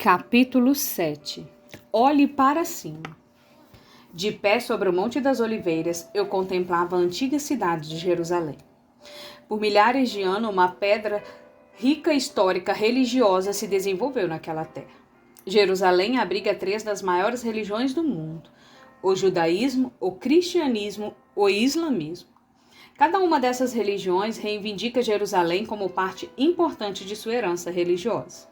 Capítulo 7. Olhe para cima. De pé sobre o Monte das Oliveiras, eu contemplava a antiga cidade de Jerusalém. Por milhares de anos, uma pedra rica histórica religiosa se desenvolveu naquela terra. Jerusalém abriga três das maiores religiões do mundo: o judaísmo, o cristianismo, o islamismo. Cada uma dessas religiões reivindica Jerusalém como parte importante de sua herança religiosa.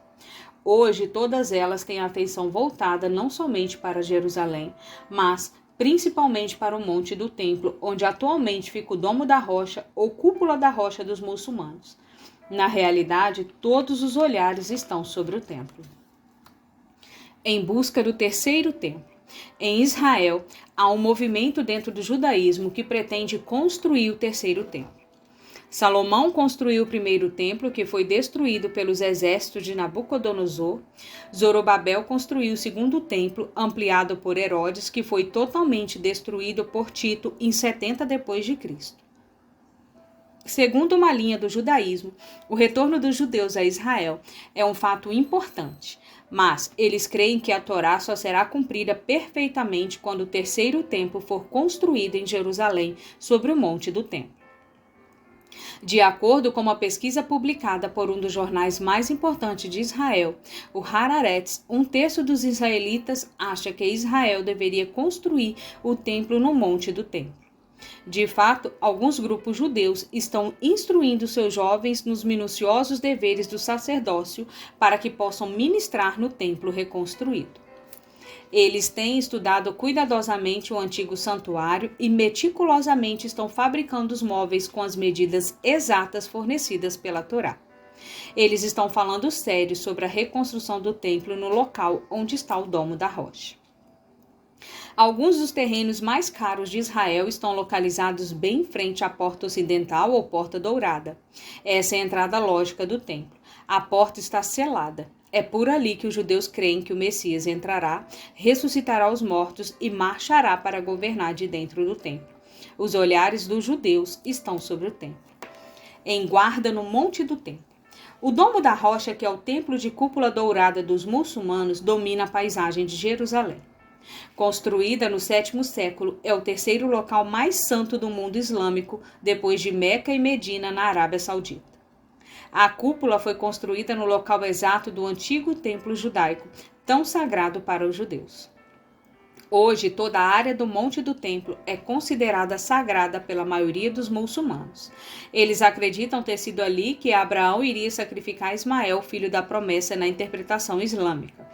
Hoje, todas elas têm a atenção voltada não somente para Jerusalém, mas principalmente para o Monte do Templo, onde atualmente fica o Domo da Rocha ou Cúpula da Rocha dos muçulmanos. Na realidade, todos os olhares estão sobre o templo. Em busca do terceiro templo. Em Israel, há um movimento dentro do judaísmo que pretende construir o terceiro templo. Salomão construiu o primeiro templo, que foi destruído pelos exércitos de Nabucodonosor. Zorobabel construiu o segundo templo, ampliado por Herodes, que foi totalmente destruído por Tito em 70 d.C. Segundo uma linha do judaísmo, o retorno dos judeus a Israel é um fato importante, mas eles creem que a Torá só será cumprida perfeitamente quando o terceiro templo for construído em Jerusalém, sobre o Monte do Templo. De acordo com uma pesquisa publicada por um dos jornais mais importantes de Israel, o Haaretz, um terço dos israelitas acha que Israel deveria construir o templo no Monte do Templo. De fato, alguns grupos judeus estão instruindo seus jovens nos minuciosos deveres do sacerdócio para que possam ministrar no templo reconstruído. Eles têm estudado cuidadosamente o antigo santuário e meticulosamente estão fabricando os móveis com as medidas exatas fornecidas pela Torá. Eles estão falando sério sobre a reconstrução do templo no local onde está o Domo da Rocha. Alguns dos terrenos mais caros de Israel estão localizados bem em frente à porta ocidental ou porta dourada. Essa é a entrada lógica do templo. A porta está selada. É por ali que os judeus creem que o Messias entrará, ressuscitará os mortos e marchará para governar de dentro do templo. Os olhares dos judeus estão sobre o templo. Em guarda no Monte do Templo. O Domo da Rocha, que é o templo de cúpula dourada dos muçulmanos, domina a paisagem de Jerusalém. Construída no 7º século, é o terceiro local mais santo do mundo islâmico, depois de Meca e Medina, na Arábia Saudita. A cúpula foi construída no local exato do antigo templo judaico, tão sagrado para os judeus. Hoje, toda a área do Monte do Templo é considerada sagrada pela maioria dos muçulmanos. Eles acreditam ter sido ali que Abraão iria sacrificar Ismael, filho da promessa, na interpretação islâmica.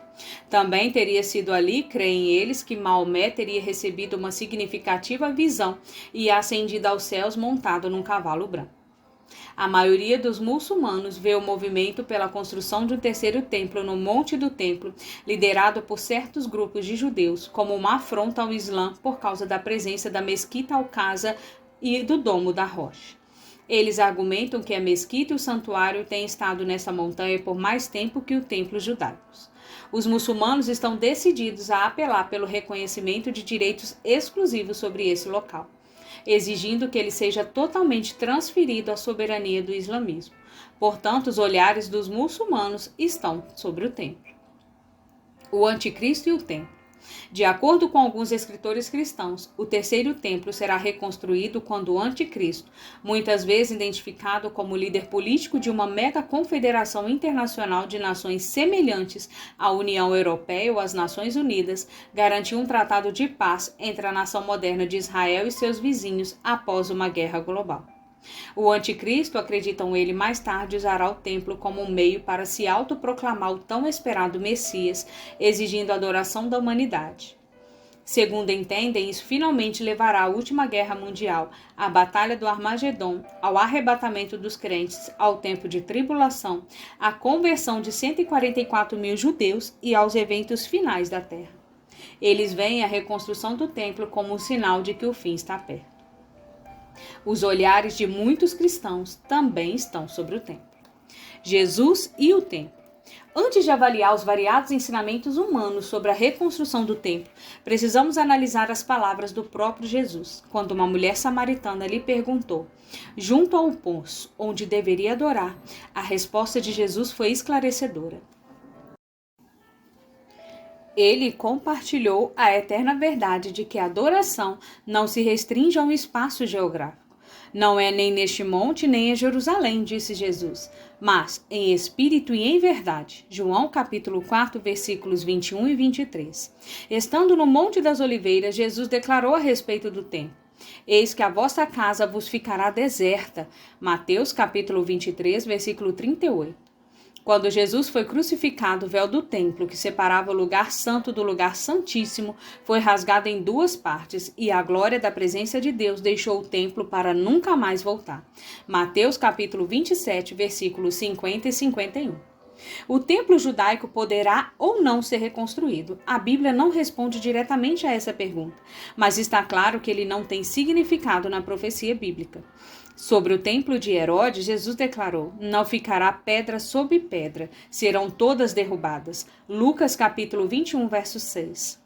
Também teria sido ali, creem eles, que Maomé teria recebido uma significativa visão e ascendido aos céus montado num cavalo branco. A maioria dos muçulmanos vê o movimento pela construção de um terceiro templo no Monte do Templo, liderado por certos grupos de judeus, como uma afronta ao Islã por causa da presença da Mesquita Al-Aqsa e do Domo da Rocha. Eles argumentam que a mesquita e o santuário têm estado nessa montanha por mais tempo que o templo judaicos. Os muçulmanos estão decididos a apelar pelo reconhecimento de direitos exclusivos sobre esse local, exigindo que ele seja totalmente transferido à soberania do islamismo. Portanto, os olhares dos muçulmanos estão sobre o templo. O anticristo e o templo. De acordo com alguns escritores cristãos, o terceiro templo será reconstruído quando o anticristo, muitas vezes identificado como líder político de uma mega confederação internacional de nações semelhantes à União Europeia ou às Nações Unidas, garantiu um tratado de paz entre a nação moderna de Israel e seus vizinhos após uma guerra global. O anticristo, acreditam ele, mais tarde usará o templo como um meio para se autoproclamar o tão esperado Messias, exigindo a adoração da humanidade. Segundo entendem, isso finalmente levará à última guerra mundial, à batalha do Armagedon, ao arrebatamento dos crentes, ao tempo de tribulação, à conversão de 144 mil judeus e aos eventos finais da terra. Eles veem a reconstrução do templo como um sinal de que o fim está perto. Os olhares de muitos cristãos também estão sobre o templo. Jesus e o templo. Antes de avaliar os variados ensinamentos humanos sobre a reconstrução do templo, precisamos analisar as palavras do próprio Jesus, quando uma mulher samaritana lhe perguntou, junto ao poço onde deveria adorar, a resposta de Jesus foi esclarecedora. Ele compartilhou a eterna verdade de que a adoração não se restringe a um espaço geográfico. Não é nem neste monte, nem em Jerusalém, disse Jesus, mas em espírito e em verdade. João capítulo 4, versículos 21 e 23. Estando no Monte das Oliveiras, Jesus declarou a respeito do templo: eis que a vossa casa vos ficará deserta. Mateus capítulo 23, versículo 38. Quando Jesus foi crucificado, o véu do templo, que separava o lugar santo do lugar santíssimo, foi rasgado em duas partes, e a glória da presença de Deus deixou o templo para nunca mais voltar. Mateus capítulo 27, versículos 50 e 51. O templo judaico poderá ou não ser reconstruído. A Bíblia não responde diretamente a essa pergunta, mas está claro que ele não tem significado na profecia bíblica. Sobre o templo de Herodes, Jesus declarou: não ficará pedra sobre pedra, serão todas derrubadas. Lucas capítulo 21, verso 6.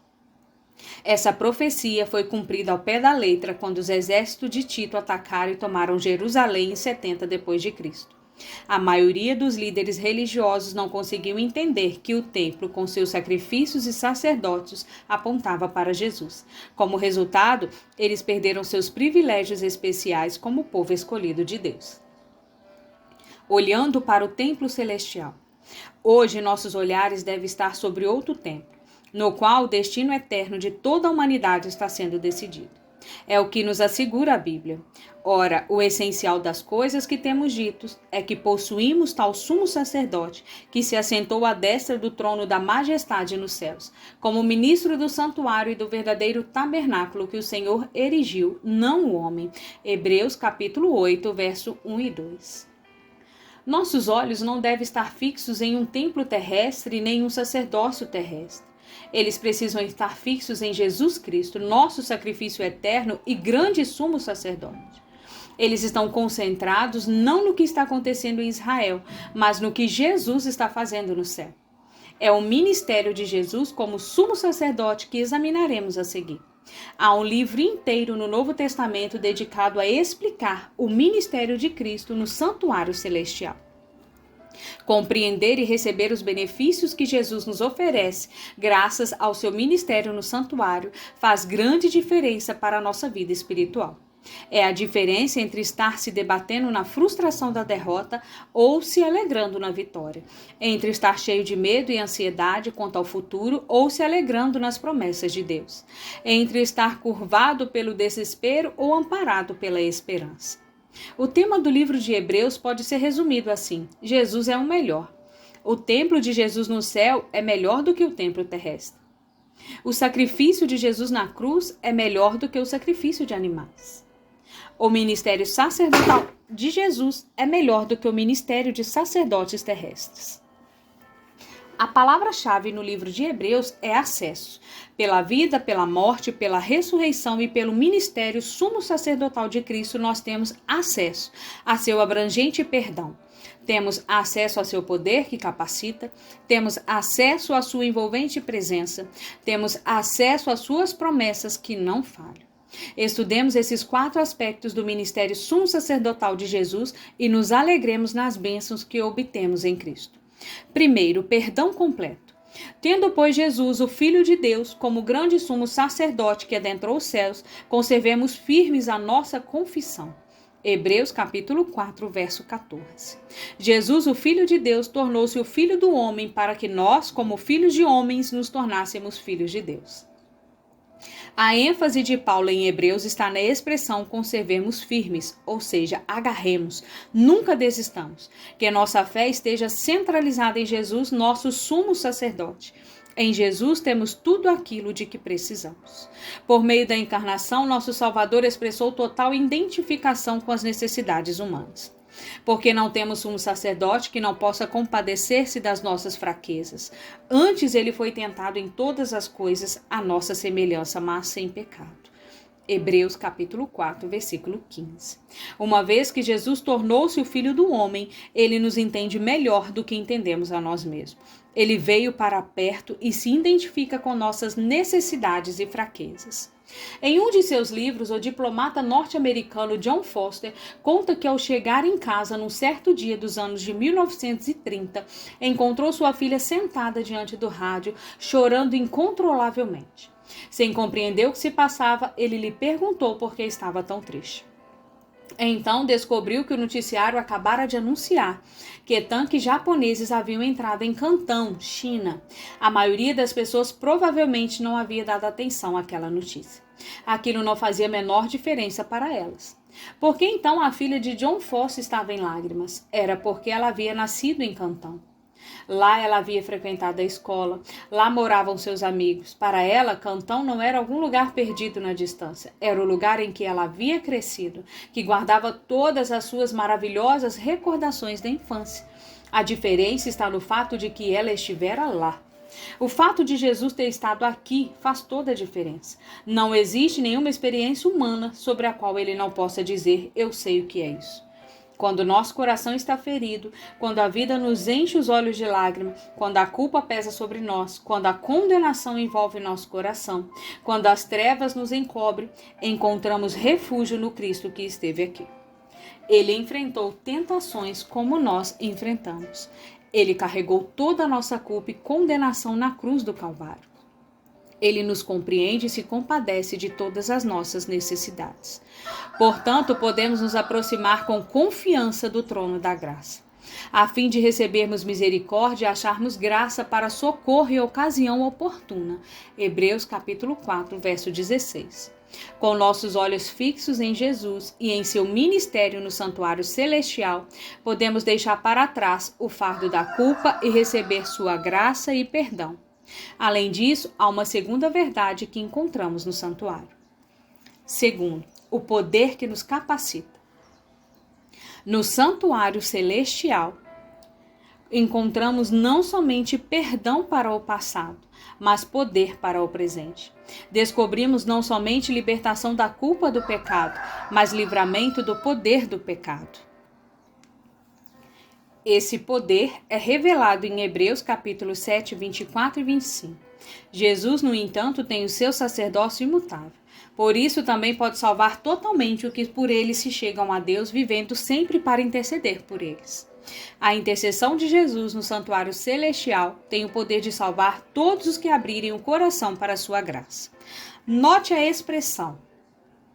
Essa profecia foi cumprida ao pé da letra quando os exércitos de Tito atacaram e tomaram Jerusalém em 70 depois de Cristo. A maioria dos líderes religiosos não conseguiu entender que o templo, com seus sacrifícios e sacerdotes, apontava para Jesus. Como resultado, eles perderam seus privilégios especiais como povo escolhido de Deus. Olhando para o templo celestial. Hoje, nossos olhares devem estar sobre outro templo, no qual o destino eterno de toda a humanidade está sendo decidido. É o que nos assegura a Bíblia. Ora, o essencial das coisas que temos dito é que possuímos tal sumo sacerdote que se assentou à destra do trono da majestade nos céus, como ministro do santuário e do verdadeiro tabernáculo que o Senhor erigiu, não o homem. Hebreus capítulo 8, verso 1 e 2. Nossos olhos não devem estar fixos em um templo terrestre nem em um sacerdócio terrestre. Eles precisam estar fixos em Jesus Cristo, nosso sacrifício eterno e grande sumo sacerdote. Eles estão concentrados não no que está acontecendo em Israel, mas no que Jesus está fazendo no céu. É o ministério de Jesus como sumo sacerdote que examinaremos a seguir. Há um livro inteiro no Novo Testamento dedicado a explicar o ministério de Cristo no santuário celestial. Compreender e receber os benefícios que Jesus nos oferece, graças ao seu ministério no santuário, faz grande diferença para a nossa vida espiritual. É a diferença entre estar se debatendo na frustração da derrota ou se alegrando na vitória. Entre estar cheio de medo e ansiedade quanto ao futuro ou se alegrando nas promessas de Deus. Entre estar curvado pelo desespero ou amparado pela esperança. O tema do livro de Hebreus pode ser resumido assim: Jesus é o melhor. O templo de Jesus no céu é melhor do que o templo terrestre. O sacrifício de Jesus na cruz é melhor do que o sacrifício de animais. O ministério sacerdotal de Jesus é melhor do que o ministério de sacerdotes terrestres. A palavra-chave no livro de Hebreus é acesso. Pela vida, pela morte, pela ressurreição e pelo ministério sumo sacerdotal de Cristo, nós temos acesso a seu abrangente perdão. Temos acesso a seu poder que capacita, temos acesso à sua envolvente presença, temos acesso às suas promessas que não falham. Estudemos esses 4 aspectos do ministério sumo sacerdotal de Jesus e nos alegremos nas bênçãos que obtemos em Cristo. Primeiro, perdão completo. Tendo, pois, Jesus, o Filho de Deus, como grande sumo sacerdote que adentrou os céus, conservemos firmes a nossa confissão. Hebreus capítulo 4, verso 14. Jesus, o Filho de Deus, tornou-se o Filho do homem para que nós, como filhos de homens, nos tornássemos filhos de Deus. A ênfase de Paulo em Hebreus está na expressão conservemos firmes, ou seja, agarremos, nunca desistamos, que nossa fé esteja centralizada em Jesus, nosso sumo sacerdote. Em Jesus temos tudo aquilo de que precisamos. Por meio da encarnação, nosso Salvador expressou total identificação com as necessidades humanas. Porque não temos um sacerdote que não possa compadecer-se das nossas fraquezas. Antes ele foi tentado em todas as coisas, à nossa semelhança, mas sem pecado. Hebreus capítulo 4, versículo 15. Uma vez que Jesus tornou-se o Filho do homem, ele nos entende melhor do que entendemos a nós mesmos. Ele veio para perto e se identifica com nossas necessidades e fraquezas. Em um de seus livros, o diplomata norte-americano John Foster conta que ao chegar em casa num certo dia dos anos de 1930, encontrou sua filha sentada diante do rádio, chorando incontrolavelmente. Sem compreender o que se passava, ele lhe perguntou por que estava tão triste. Então descobriu que o noticiário acabara de anunciar que tanques japoneses haviam entrado em Cantão, China. A maioria das pessoas provavelmente não havia dado atenção àquela notícia. Aquilo não fazia a menor diferença para elas. Por que então a filha de John Foster estava em lágrimas? Era porque ela havia nascido em Cantão. Lá ela havia frequentado a escola, lá moravam seus amigos. Para ela, Cantão não era algum lugar perdido na distância. Era o lugar em que ela havia crescido, que guardava todas as suas maravilhosas recordações da infância. A diferença está no fato de que ela estivera lá. O fato de Jesus ter estado aqui faz toda a diferença. Não existe nenhuma experiência humana sobre a qual ele não possa dizer, eu sei o que é isso. Quando nosso coração está ferido, quando a vida nos enche os olhos de lágrima, quando a culpa pesa sobre nós, quando a condenação envolve nosso coração, quando as trevas nos encobrem, encontramos refúgio no Cristo que esteve aqui. Ele enfrentou tentações como nós enfrentamos. Ele carregou toda a nossa culpa e condenação na cruz do Calvário. Ele nos compreende e se compadece de todas as nossas necessidades. Portanto, podemos nos aproximar com confiança do trono da graça, a fim de recebermos misericórdia e acharmos graça para socorro e ocasião oportuna. Hebreus capítulo 4, verso 16. Com nossos olhos fixos em Jesus e em seu ministério no santuário celestial, podemos deixar para trás o fardo da culpa e receber sua graça e perdão. Além disso, há uma segunda verdade que encontramos no santuário. Segundo, o poder que nos capacita. No santuário celestial, encontramos não somente perdão para o passado, mas poder para o presente. Descobrimos não somente libertação da culpa do pecado, mas livramento do poder do pecado. Esse poder é revelado em Hebreus capítulo 7, 24 e 25. Jesus, no entanto, tem o seu sacerdócio imutável. Por isso também pode salvar totalmente o que por ele se chegam a Deus, vivendo sempre para interceder por eles. A intercessão de Jesus no santuário celestial tem o poder de salvar todos os que abrirem o coração para a sua graça. Note a expressão,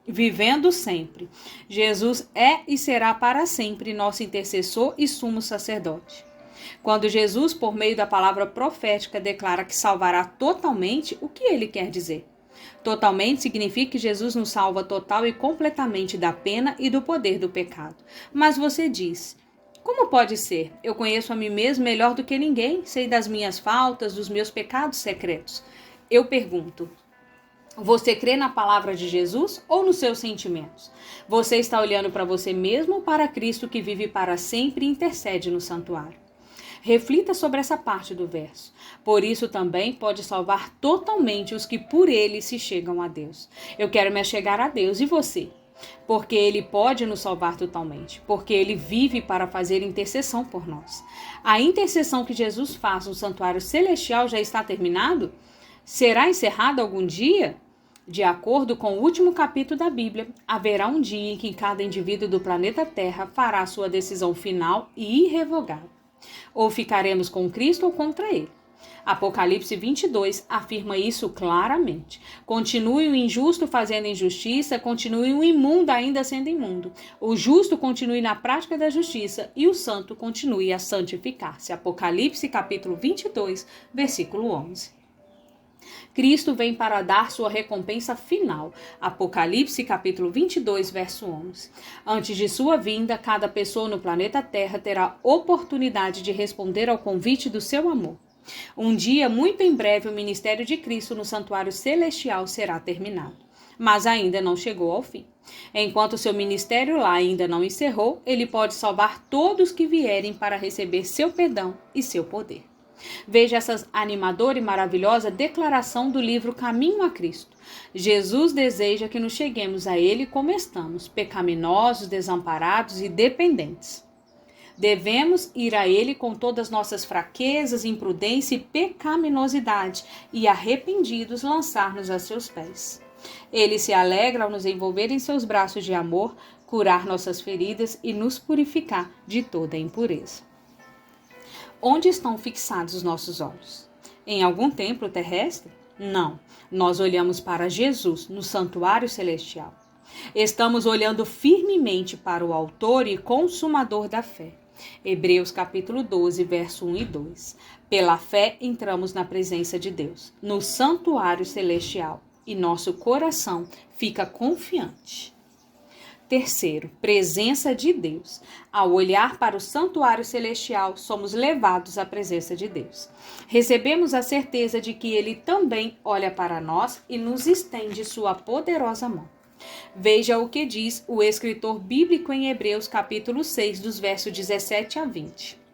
vivendo sempre. Jesus é e será para sempre nosso intercessor e sumo sacerdote. Quando Jesus, por meio da palavra profética, declara que salvará totalmente, o que ele quer dizer? Totalmente significa que Jesus nos salva total e completamente da pena e do poder do pecado. Mas você diz, como pode ser? Eu conheço a mim mesmo melhor do que ninguém, sei das minhas faltas, dos meus pecados secretos. Eu pergunto, você crê na palavra de Jesus ou nos seus sentimentos? Você está olhando para você mesmo ou para Cristo que vive para sempre e intercede no santuário? Reflita sobre essa parte do verso. Por isso também pode salvar totalmente os que por ele se chegam a Deus. Eu quero me achegar a Deus, e você? Porque ele pode nos salvar totalmente, porque ele vive para fazer intercessão por nós. A intercessão que Jesus faz no santuário celestial já está terminado? Será encerrada algum dia? De acordo com o último capítulo da Bíblia, haverá um dia em que cada indivíduo do planeta Terra fará sua decisão final e irrevogável. Ou ficaremos com Cristo ou contra ele. Apocalipse 22 afirma isso claramente. Continue o injusto fazendo injustiça, continue o imundo ainda sendo imundo. O justo continue na prática da justiça e o santo continue a santificar-se. Apocalipse capítulo 22, versículo 11. Cristo vem para dar sua recompensa final. Apocalipse capítulo 22, verso 11. Antes de sua vinda, cada pessoa no planeta Terra terá oportunidade de responder ao convite do seu amor. Um dia, muito em breve, o ministério de Cristo no santuário celestial será terminado. Mas ainda não chegou ao fim. Enquanto seu ministério lá ainda não encerrou, ele pode salvar todos que vierem para receber seu perdão e seu poder. Veja essa animadora e maravilhosa declaração do livro Caminho a Cristo. Jesus deseja que nos cheguemos a Ele como estamos, pecaminosos, desamparados e dependentes. Devemos ir a Ele com todas nossas fraquezas, imprudência e pecaminosidade e, arrependidos, lançar-nos a seus pés. Ele se alegra ao nos envolver em seus braços de amor, curar nossas feridas e nos purificar de toda impureza. Onde estão fixados os nossos olhos? Em algum templo terrestre? Não. Nós olhamos para Jesus no santuário celestial. Estamos olhando firmemente para o autor e consumador da fé. Hebreus capítulo 12, verso 1 e 2. Pela fé entramos na presença de Deus, no santuário celestial, e nosso coração fica confiante. Terceiro, presença de Deus. Ao olhar para o santuário celestial, somos levados à presença de Deus. Recebemos a certeza de que Ele também olha para nós e nos estende sua poderosa mão. Veja o que diz o escritor bíblico em Hebreus capítulo 6, dos versos 17 a 20.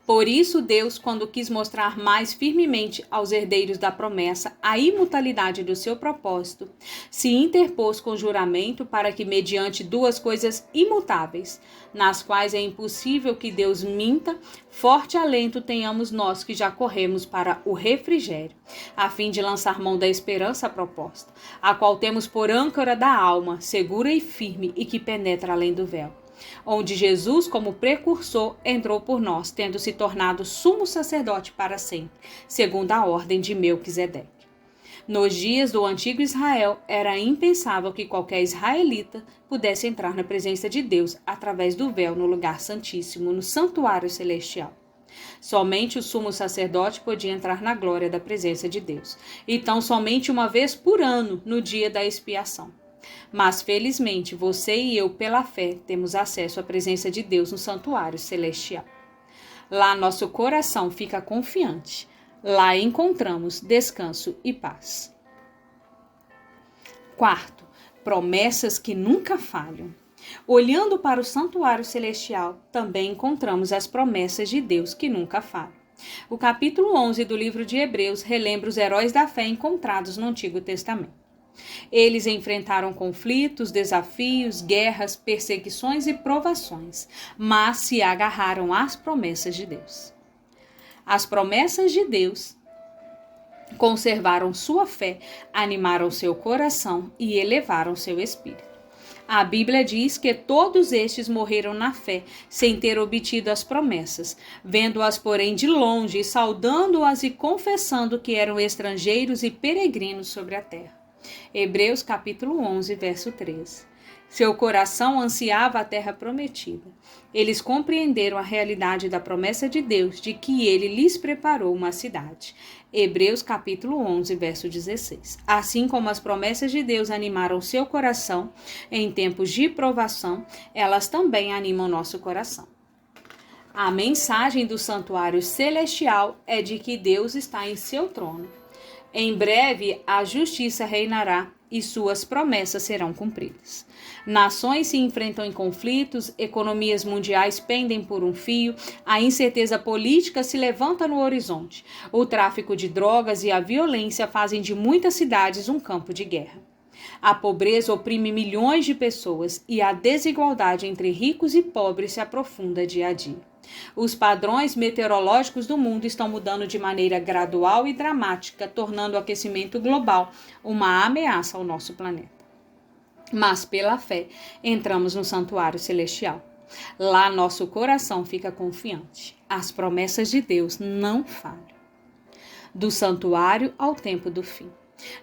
Por isso, Deus, quando quis mostrar mais firmemente aos herdeiros da promessa a imutabilidade do seu propósito, se interpôs com juramento para que, mediante duas coisas imutáveis, nas quais é impossível que Deus minta, forte alento tenhamos nós que já corremos para o refrigério, a fim de lançar mão da esperança proposta, a qual temos por âncora da alma, segura e firme e que penetra além do véu, onde Jesus, como precursor, entrou por nós, tendo se tornado sumo sacerdote para sempre, segundo a ordem de Melquisedeque. Nos dias do antigo Israel, era impensável que qualquer israelita pudesse entrar na presença de Deus através do véu no lugar santíssimo, no santuário celestial. Somente o sumo sacerdote podia entrar na glória da presença de Deus, então somente uma vez por ano, no dia da expiação. Mas, felizmente, você e eu, pela fé, temos acesso à presença de Deus no santuário celestial. Lá nosso coração fica confiante. Lá encontramos descanso e paz. Quarto, promessas que nunca falham. Olhando para o santuário celestial, também encontramos as promessas de Deus que nunca falham. O capítulo 11 do livro de Hebreus relembra os heróis da fé encontrados no Antigo Testamento. Eles enfrentaram conflitos, desafios, guerras, perseguições e provações, mas se agarraram às promessas de Deus. As promessas de Deus conservaram sua fé, animaram seu coração e elevaram seu espírito. A Bíblia diz que todos estes morreram na fé, sem ter obtido as promessas, vendo-as, porém, de longe, saudando-as e confessando que eram estrangeiros e peregrinos sobre a terra. Hebreus capítulo 11, verso 13. Seu coração ansiava a terra prometida. Eles compreenderam a realidade da promessa de Deus de que ele lhes preparou uma cidade. Hebreus capítulo 11, verso 16. Assim como as promessas de Deus animaram seu coração em tempos de provação, elas também animam nosso coração. A mensagem do santuário celestial é de que Deus está em seu trono. Em breve, a justiça reinará e suas promessas serão cumpridas. Nações se enfrentam em conflitos, economias mundiais pendem por um fio, a incerteza política se levanta no horizonte. O tráfico de drogas e a violência fazem de muitas cidades um campo de guerra. A pobreza oprime milhões de pessoas e a desigualdade entre ricos e pobres se aprofunda dia a dia. Os padrões meteorológicos do mundo estão mudando de maneira gradual e dramática, tornando o aquecimento global uma ameaça ao nosso planeta. Mas, pela fé, entramos no santuário celestial. Lá nosso coração fica confiante. As promessas de Deus não falham. Do santuário ao tempo do fim.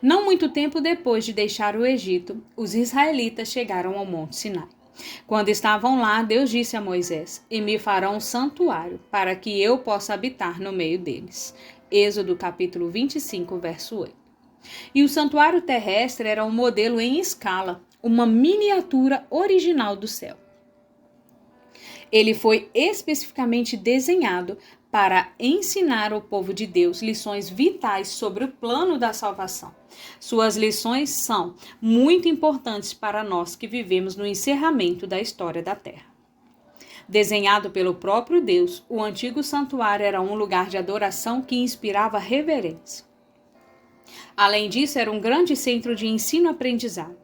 Não muito tempo depois de deixar o Egito, os israelitas chegaram ao Monte Sinai. Quando estavam lá, Deus disse a Moisés: "E me farão um santuário, para que eu possa habitar no meio deles." Êxodo capítulo 25, verso 8. E o santuário terrestre era um modelo em escala, uma miniatura original do céu. Ele foi especificamente desenhado para ensinar ao povo de Deus lições vitais sobre o plano da salvação. Suas lições são muito importantes para nós que vivemos no encerramento da história da Terra. Desenhado pelo próprio Deus, o antigo santuário era um lugar de adoração que inspirava reverência. Além disso, era um grande centro de ensino-aprendizagem.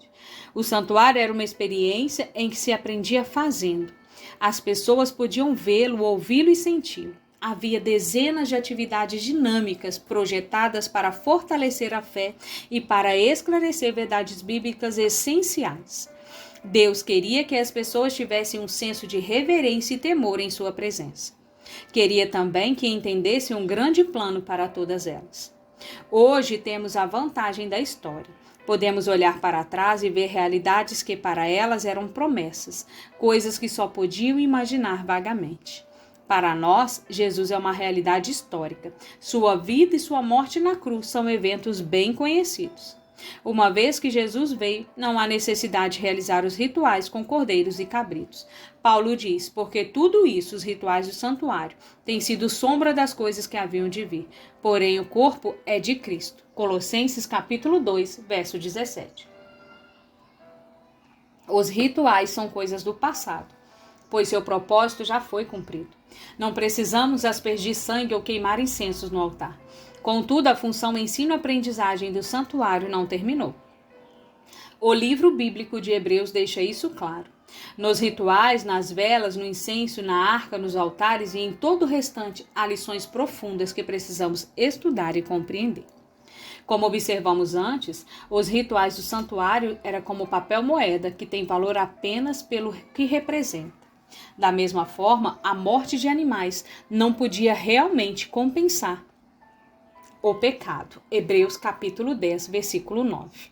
O santuário era uma experiência em que se aprendia fazendo. As pessoas podiam vê-lo, ouvi-lo e senti-lo. Havia dezenas de atividades dinâmicas projetadas para fortalecer a fé e para esclarecer verdades bíblicas essenciais. Deus queria que as pessoas tivessem um senso de reverência e temor em sua presença. Queria também que entendessem um grande plano para todas elas. Hoje temos a vantagem da história. Podemos olhar para trás e ver realidades que para elas eram promessas, coisas que só podiam imaginar vagamente. Para nós, Jesus é uma realidade histórica. Sua vida e sua morte na cruz são eventos bem conhecidos. Uma vez que Jesus veio, não há necessidade de realizar os rituais com cordeiros e cabritos. Paulo diz, porque tudo isso, os rituais do santuário, têm sido sombra das coisas que haviam de vir. Porém, o corpo é de Cristo. Colossenses capítulo 2, verso 17. Os rituais são coisas do passado, pois seu propósito já foi cumprido. Não precisamos aspergir sangue ou queimar incensos no altar. Contudo, a função ensino-aprendizagem do santuário não terminou. O livro bíblico de Hebreus deixa isso claro. Nos rituais, nas velas, no incenso, na arca, nos altares e em todo o restante, há lições profundas que precisamos estudar e compreender. Como observamos antes, os rituais do santuário eram como papel moeda, que tem valor apenas pelo que representa. Da mesma forma, a morte de animais não podia realmente compensar o pecado. Hebreus capítulo 10, versículo 9.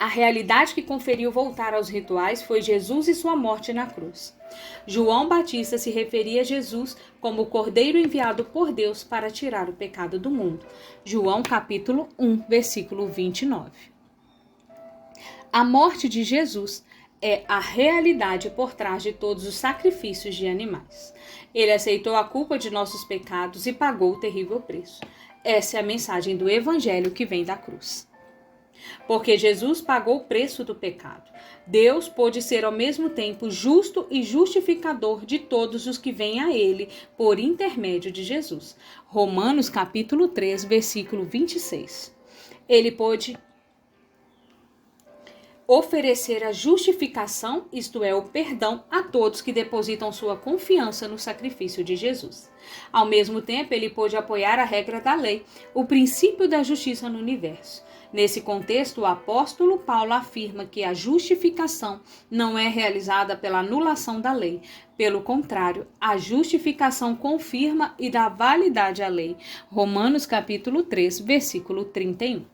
A realidade que conferiu voltar aos rituais foi Jesus e sua morte na cruz. João Batista se referia a Jesus como o Cordeiro enviado por Deus para tirar o pecado do mundo. João capítulo 1, versículo 29. A morte de Jesus é a realidade por trás de todos os sacrifícios de animais. Ele aceitou a culpa de nossos pecados e pagou o terrível preço. Essa é a mensagem do Evangelho que vem da cruz. Porque Jesus pagou o preço do pecado. Deus pôde ser ao mesmo tempo justo e justificador de todos os que vêm a Ele por intermédio de Jesus. Romanos capítulo 3, versículo 26. Ele pôde oferecer a justificação, isto é, o perdão, a todos que depositam sua confiança no sacrifício de Jesus. Ao mesmo tempo, ele pôde apoiar a regra da lei, o princípio da justiça no universo. Nesse contexto, o apóstolo Paulo afirma que a justificação não é realizada pela anulação da lei. Pelo contrário, a justificação confirma e dá validade à lei. Romanos capítulo 3, versículo 31.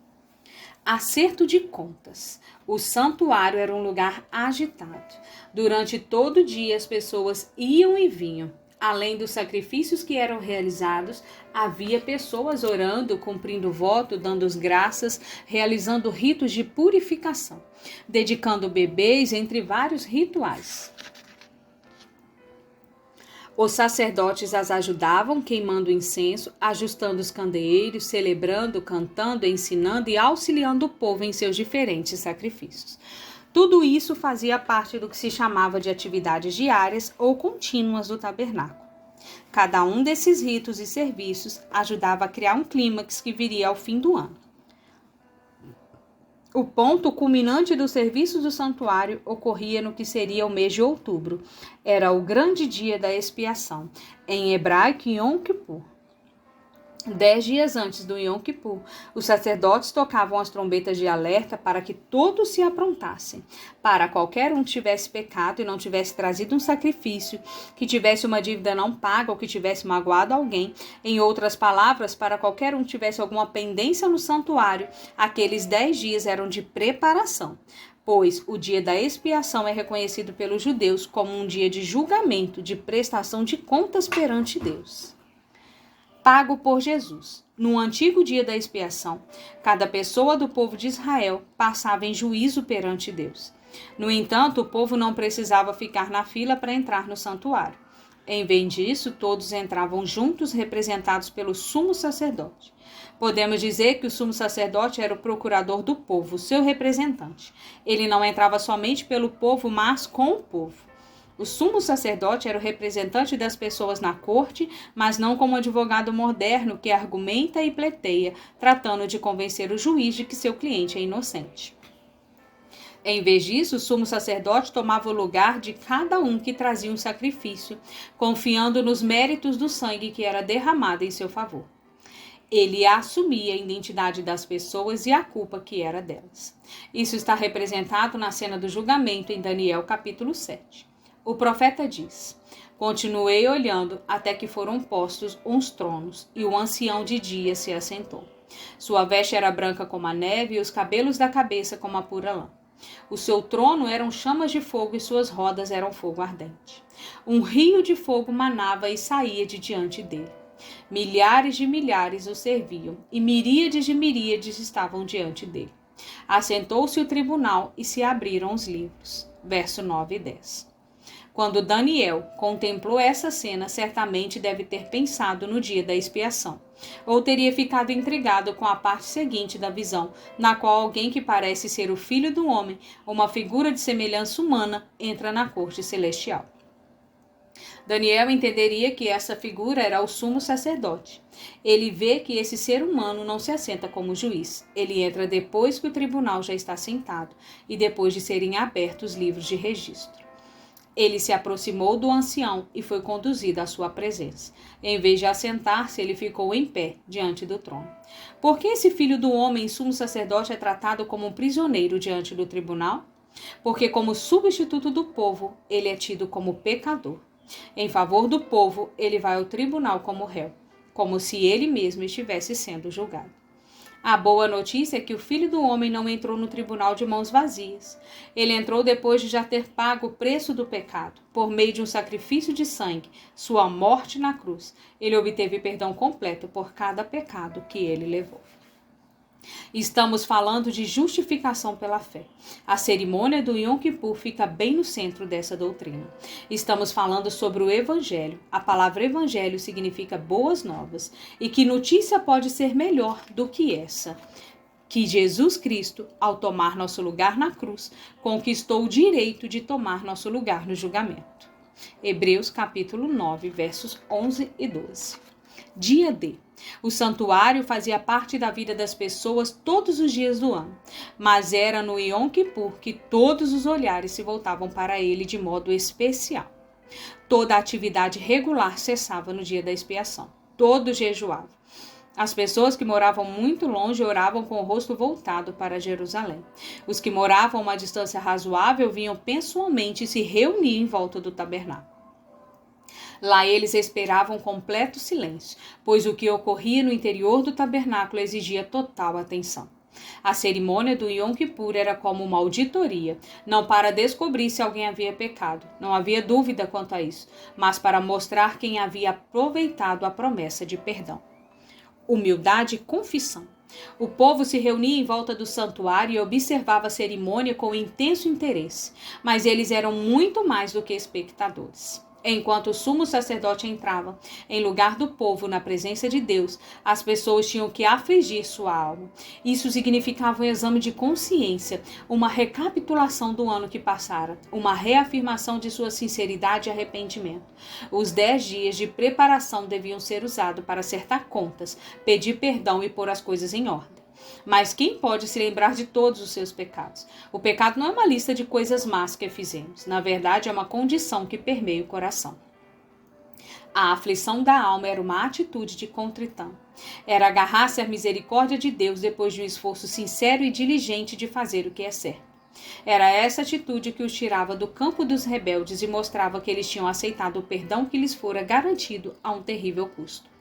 Acerto de contas. O santuário era um lugar agitado. Durante todo o dia as pessoas iam e vinham. Além dos sacrifícios que eram realizados, havia pessoas orando, cumprindo voto, dando as graças, realizando ritos de purificação, dedicando bebês, entre vários rituais. Os sacerdotes as ajudavam, queimando incenso, ajustando os candeeiros, celebrando, cantando, ensinando e auxiliando o povo em seus diferentes sacrifícios. Tudo isso fazia parte do que se chamava de atividades diárias ou contínuas do tabernáculo. Cada um desses ritos e serviços ajudava a criar um clímax que viria ao fim do ano. O ponto culminante dos serviços do santuário ocorria no que seria o mês de outubro. Era o grande dia da expiação, em hebraico Yom Kippur. 10 dias antes do Yom Kippur, os sacerdotes tocavam as trombetas de alerta para que todos se aprontassem. Para qualquer um que tivesse pecado e não tivesse trazido um sacrifício, que tivesse uma dívida não paga ou que tivesse magoado alguém, em outras palavras, para qualquer um que tivesse alguma pendência no santuário, aqueles 10 dias eram de preparação. Pois o dia da expiação é reconhecido pelos judeus como um dia de julgamento, de prestação de contas perante Deus. Pago por Jesus. No antigo dia da expiação, cada pessoa do povo de Israel passava em juízo perante Deus. No entanto, o povo não precisava ficar na fila para entrar no santuário. Em vez disso, todos entravam juntos, representados pelo sumo sacerdote. Podemos dizer que o sumo sacerdote era o procurador do povo, seu representante. Ele não entrava somente pelo povo, mas com o povo. O sumo sacerdote era o representante das pessoas na corte, mas não como advogado moderno que argumenta e pleiteia, tratando de convencer o juiz de que seu cliente é inocente. Em vez disso, o sumo sacerdote tomava o lugar de cada um que trazia um sacrifício, confiando nos méritos do sangue que era derramado em seu favor. Ele assumia a identidade das pessoas e a culpa que era delas. Isso está representado na cena do julgamento em Daniel capítulo 7. O profeta diz: continuei olhando até que foram postos uns tronos, e o ancião de dia se assentou. Sua veste era branca como a neve e os cabelos da cabeça como a pura lã. O seu trono eram chamas de fogo e suas rodas eram fogo ardente. Um rio de fogo manava e saía de diante dele. Milhares de milhares o serviam e miríades de miríades estavam diante dele. Assentou-se o tribunal e se abriram os livros. Verso 9 e 10. Quando Daniel contemplou essa cena, certamente deve ter pensado no dia da expiação, ou teria ficado intrigado com a parte seguinte da visão, na qual alguém que parece ser o filho do homem, uma figura de semelhança humana, entra na corte celestial. Daniel entenderia que essa figura era o sumo sacerdote. Ele vê que esse ser humano não se assenta como juiz. Ele entra depois que o tribunal já está sentado e depois de serem abertos os livros de registro. Ele se aproximou do ancião e foi conduzido à sua presença. Em vez de assentar-se, ele ficou em pé diante do trono. Por que esse filho do homem, sumo sacerdote, é tratado como um prisioneiro diante do tribunal? Porque, como substituto do povo, ele é tido como pecador. Em favor do povo, ele vai ao tribunal como réu, como se ele mesmo estivesse sendo julgado. A boa notícia é que o Filho do Homem não entrou no tribunal de mãos vazias. Ele entrou depois de já ter pago o preço do pecado. Por meio de um sacrifício de sangue, sua morte na cruz, ele obteve perdão completo por cada pecado que ele levou. Estamos falando de justificação pela fé. A cerimônia do Yom Kippur fica bem no centro dessa doutrina. Estamos falando sobre o Evangelho. A palavra Evangelho significa boas novas. E que notícia pode ser melhor do que essa? Que Jesus Cristo, ao tomar nosso lugar na cruz, conquistou o direito de tomar nosso lugar no julgamento. Hebreus capítulo 9, versos 11 e 12. Dia D. O santuário fazia parte da vida das pessoas todos os dias do ano, mas era no Yom Kippur que todos os olhares se voltavam para ele de modo especial. Toda a atividade regular cessava no dia da expiação. Todos jejuavam. As pessoas que moravam muito longe oravam com o rosto voltado para Jerusalém. Os que moravam a uma distância razoável vinham pessoalmente se reunir em volta do tabernáculo. Lá eles esperavam completo silêncio, pois o que ocorria no interior do tabernáculo exigia total atenção. A cerimônia do Yom Kippur era como uma auditoria, não para descobrir se alguém havia pecado, não havia dúvida quanto a isso, mas para mostrar quem havia aproveitado a promessa de perdão. Humildade e confissão. O povo se reunia em volta do santuário e observava a cerimônia com intenso interesse, mas eles eram muito mais do que espectadores. Enquanto o sumo sacerdote entrava em lugar do povo na presença de Deus, as pessoas tinham que afligir sua alma. Isso significava um exame de consciência, uma recapitulação do ano que passara, uma reafirmação de sua sinceridade e arrependimento. Os 10 dias de preparação deviam ser usados para acertar contas, pedir perdão e pôr as coisas em ordem. Mas quem pode se lembrar de todos os seus pecados? O pecado não é uma lista de coisas más que fizemos. Na verdade, é uma condição que permeia o coração. A aflição da alma era uma atitude de contritão. Era agarrar-se à misericórdia de Deus depois de um esforço sincero e diligente de fazer o que é certo. Era essa atitude que os tirava do campo dos rebeldes e mostrava que eles tinham aceitado o perdão que lhes fora garantido a um terrível custo.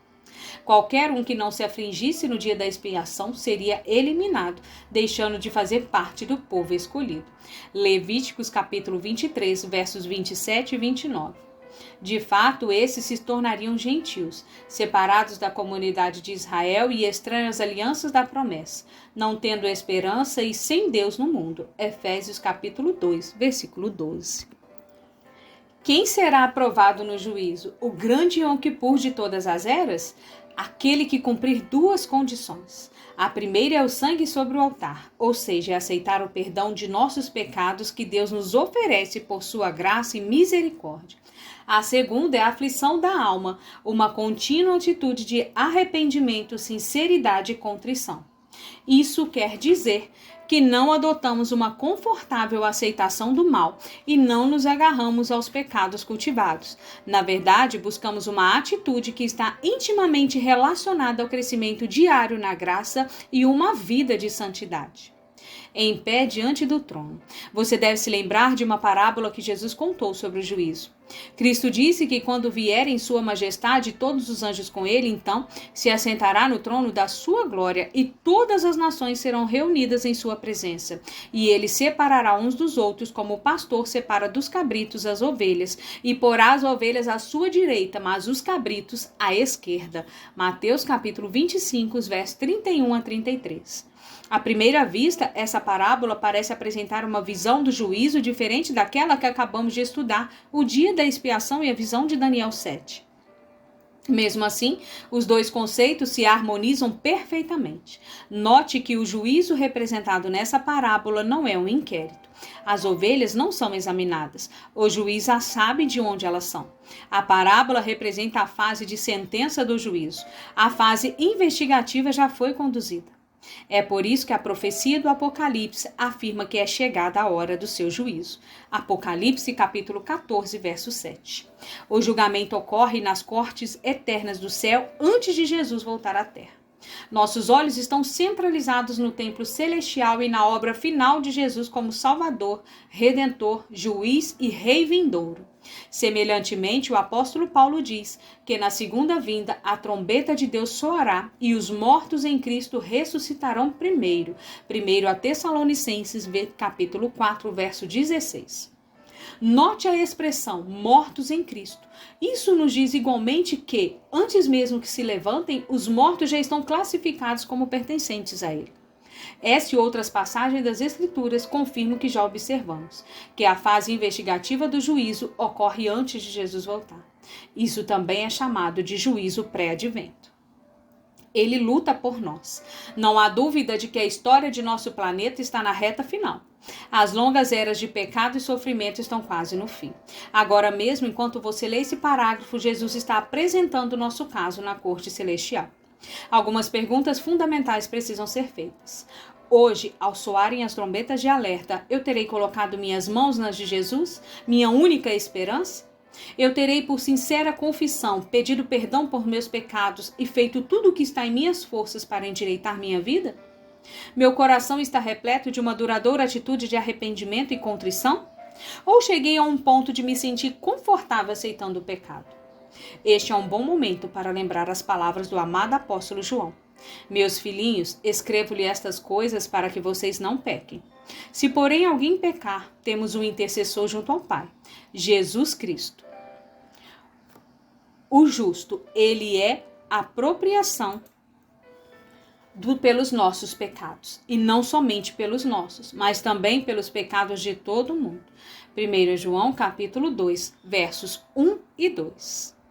Qualquer um que não se afligisse no dia da expiação seria eliminado, deixando de fazer parte do povo escolhido. Levíticos capítulo 23, versos 27 e 29. De fato, esses se tornariam gentios, separados da comunidade de Israel e estranhos às alianças da promessa, não tendo esperança e sem Deus no mundo. Efésios capítulo 2, versículo 12. Quem será aprovado no juízo? O grande Yom Kippur de todas as eras? Aquele que cumprir duas condições. A primeira é o sangue sobre o altar, ou seja, é aceitar o perdão de nossos pecados que Deus nos oferece por sua graça e misericórdia. A segunda é a aflição da alma, uma contínua atitude de arrependimento, sinceridade e contrição. Isso quer dizer que não adotamos uma confortável aceitação do mal e não nos agarramos aos pecados cultivados. Na verdade, buscamos uma atitude que está intimamente relacionada ao crescimento diário na graça e uma vida de santidade. Em pé diante do trono. Você deve se lembrar de uma parábola que Jesus contou sobre o juízo. Cristo disse que quando vier em sua majestade todos os anjos com ele, então se assentará no trono da sua glória e todas as nações serão reunidas em sua presença. E ele separará uns dos outros como o pastor separa dos cabritos as ovelhas e porá as ovelhas à sua direita, mas os cabritos à esquerda. Mateus capítulo 25, versos 31 a 33. À primeira vista, essa parábola parece apresentar uma visão do juízo diferente daquela que acabamos de estudar, o dia da expiação e a visão de Daniel 7. Mesmo assim, os dois conceitos se harmonizam perfeitamente. Note que o juízo representado nessa parábola não é um inquérito. As ovelhas não são examinadas. O juiz já sabe de onde elas são. A parábola representa a fase de sentença do juízo. A fase investigativa já foi conduzida. É por isso que a profecia do Apocalipse afirma que é chegada a hora do seu juízo. Apocalipse capítulo 14, verso 7. O julgamento ocorre nas cortes eternas do céu antes de Jesus voltar à terra. Nossos olhos estão centralizados no templo celestial e na obra final de Jesus como Salvador, Redentor, Juiz e Rei vindouro. Semelhantemente, o apóstolo Paulo diz que na segunda vinda a trombeta de Deus soará e os mortos em Cristo ressuscitarão primeiro. 1 Tessalonicenses capítulo 4, verso 16. Note a expressão mortos em Cristo. Isso nos diz igualmente que, antes mesmo que se levantem, os mortos já estão classificados como pertencentes a Ele. Essa e outras passagens das Escrituras confirmam o que já observamos, que a fase investigativa do juízo ocorre antes de Jesus voltar. Isso também é chamado de juízo pré-advento. Ele luta por nós. Não há dúvida de que a história de nosso planeta está na reta final. As longas eras de pecado e sofrimento estão quase no fim. Agora mesmo, enquanto você lê esse parágrafo, Jesus está apresentando o nosso caso na corte celestial. Algumas perguntas fundamentais precisam ser feitas. Hoje, ao soarem as trombetas de alerta, eu terei colocado minhas mãos nas de Jesus, minha única esperança? Eu terei, por sincera confissão, pedido perdão por meus pecados e feito tudo o que está em minhas forças para endireitar minha vida? Meu coração está repleto de uma duradoura atitude de arrependimento e contrição? Ou cheguei a um ponto de me sentir confortável aceitando o pecado? Este é um bom momento para lembrar as palavras do amado apóstolo João. Meus filhinhos, escrevo-lhe estas coisas para que vocês não pequem. Se porém alguém pecar, temos um intercessor junto ao Pai, Jesus Cristo. O justo, ele é a apropriação pelos nossos pecados. E não somente pelos nossos, mas também pelos pecados de todo mundo. 1 João capítulo 2, versos 1 e 2.